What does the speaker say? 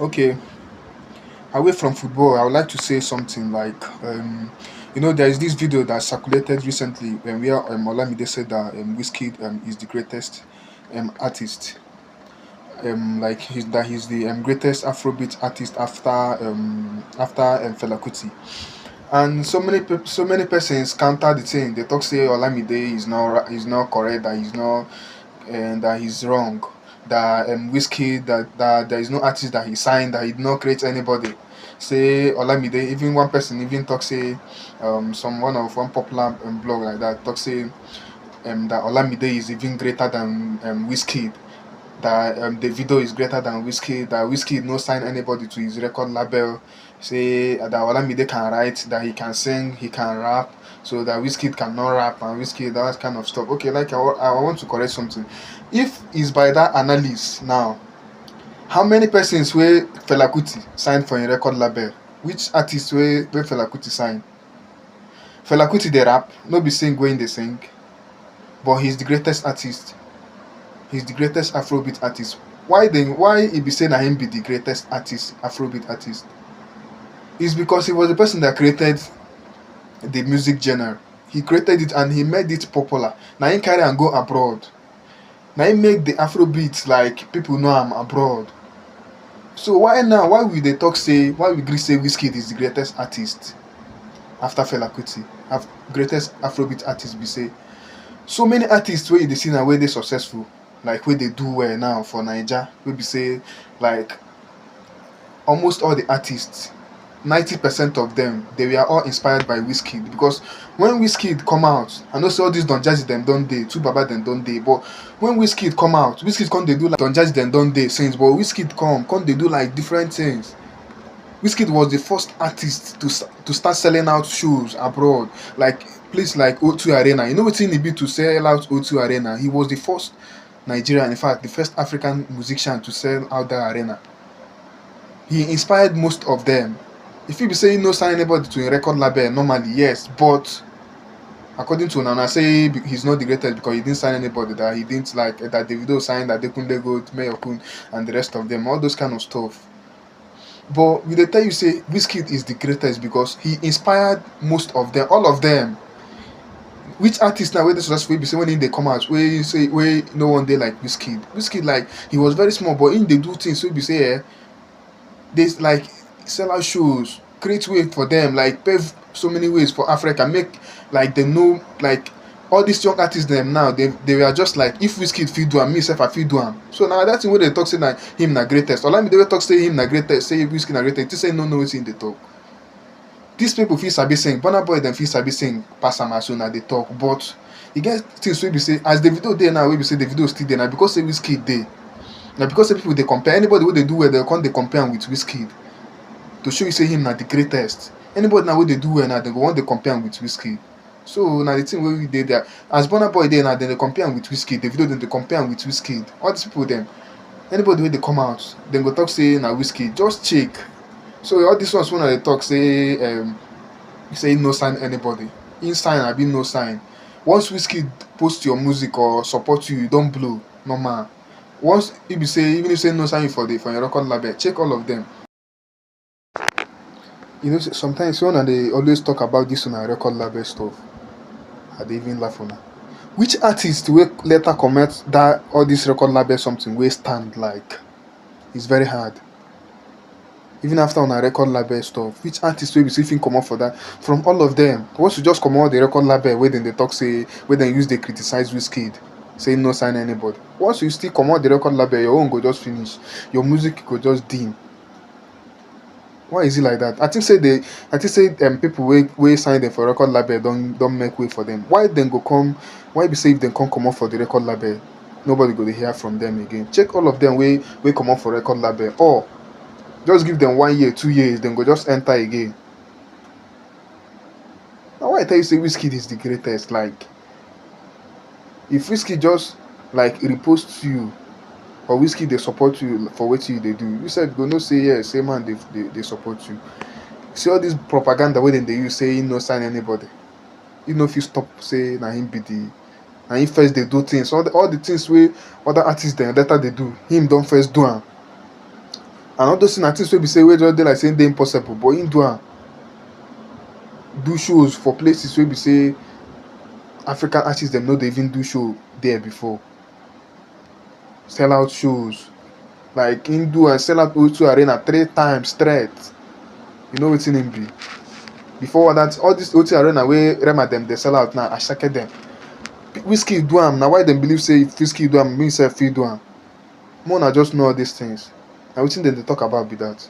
Okay, away from football, I would like to say something like, there is this video that circulated recently where Olamide said that Wizkid is the greatest artist, like he's the greatest Afrobeat artist after Fela Kuti, and so many persons counter the thing. They talk say Olamide is not correct, that he's not and that he's wrong. That Whiskey that there is no artist that he signed, that he did not create anybody. Say Olamide, even one person even talk say some one popular blog like that talk say that Olamide is even greater than Whiskey, that the video is greater than Whiskey, that Whiskey no sign anybody to his record label. Say that Olamide can write, that he can sing, he can rap, so that Whiskey cannot rap and Whiskey that kind of stuff. Okay, like I want to correct something. If it's by that analysis now, how many persons where Fela Kuti signed for a record label? Which artist where Fela Kuti signed? Fela Kuti they rap, no be sing when they sing, but he's the greatest artist. He's the greatest Afrobeat artist. Why he be saying that him be the greatest artist, Afrobeat artist? It's because he was the person that created the music genre. He created it and he made it popular. Now he carry and go abroad. Now he make the Afrobeat like people know I'm abroad. So why now? Why will they talk say? Why will Greece say Wizkid is the greatest artist after Fela Kuti? Greatest Afrobeat artist be say. So many artists where they see now where they successful, like where they do well now for Niger, we be say like almost all the artists, 90% of them, they were all inspired by Wizkid, because when Wizkid come out, I know say all these Don Jazzy them don't day, two Baba them don't day, but when Wizkid come out, Wizkid come they do like Don Jazzy them don't day since, but Wizkid come they do like different things. Wizkid was the first artist to start selling out shows abroad, like place like O2 Arena. You know what he be to sell out O2 Arena? He was the first Nigerian, in fact, the first African musician to sell out that arena. He inspired most of them. If you be saying no sign anybody to a record label, normally yes, but according to Nana, say he's not the greatest because he didn't sign anybody, that he didn't like that Davido signed, that Dekunle Gold, Mayokun, and the rest of them, all those kind of stuff. But will they tell you say Wizkid is the greatest because he inspired most of them, all of them. Which artist now where they successful be say when they come out where you say where no one day like Wizkid. Wizkid like he was very small, but in they do things so be say there's like sell out shows, create way for them, like pave so many ways for Africa, make like they know like all these young artists them now they were just like if Wizkid fit do am, me self I fit do am. So now that thing where they talk say na him na greatest. Olamide wey talk say him na greatest, say Wizkid na greatest, they say no know wetin they talk. These people fit sabi sing, Burna Boy dem fit sabi sing pass am as una dey talk, but e get things wey be say as Davido dey now wey be say Davido still dey na because say Wizkid dey. Na because say people dey compare anybody wey dey do well, dem come dey compare am with Wizkid to show you say him na the greatest. Anybody now wey dey do well now, dem go wan dey compare am with Wizkid. So na the thing wey we dey there. As Burna Boy dey now, dem dey compare am with Wizkid. Davido dem dey compare am with Wizkid. All these people dem, anybody wey dey come out, dem go talk say na Wizkid. Just check. So all these ones wey una dey talk say no sign anybody. In sign abi no sign. Once Wizkid post your music or support you, you don blow. Normal. Once e be say even if say no sign you for your record label, check all of them. Sometimes when they always talk about this on a record label stuff, I dey even laugh una. Which artist will later comment that all this record label something will stand like? It's very hard. Even after on a record label stuff, which artist will be see come up for that? From all of them, once you just come out the record label, where then they talk say, where they use they criticize Wizkid, say no sign anybody. Once you still come out the record label, your own go just finish, your music go just dim. Why is it like that? I think say people we sign them for record label don't make way for them. Why then go come? Why be say if they come out for the record label, nobody go to hear from them again? Check all of them we come out for record label, or just give them 1 year, 2 years, then go just enter again. Now why I tell you say Wizkid is the greatest? Like if Wizkid just like repost you, or Wizkid they support you for what you they do, you said go no say yes, say man they support you. See all this propaganda where then they use saying no sign anybody. You know if you stop say na him be the na him first they do things. All the things where other artists then later they do, him don't first do am. And all those things na things wey be say wey just dey like say dey impossible, but him do am. Do shows for places wey be say African artists dem no dey even do show there before. Sell out shows. Like him do and sell out O2 Arena 3 times straight. You know wetin him be. Before that, all this O2 Arena wey Rema dem dey sell out now, Asake dem. Wizkid do am. Na why dem believe say if Wizkid do am, me sef fit do am. More na just know all these things. Na wetin dem dey talk about be that.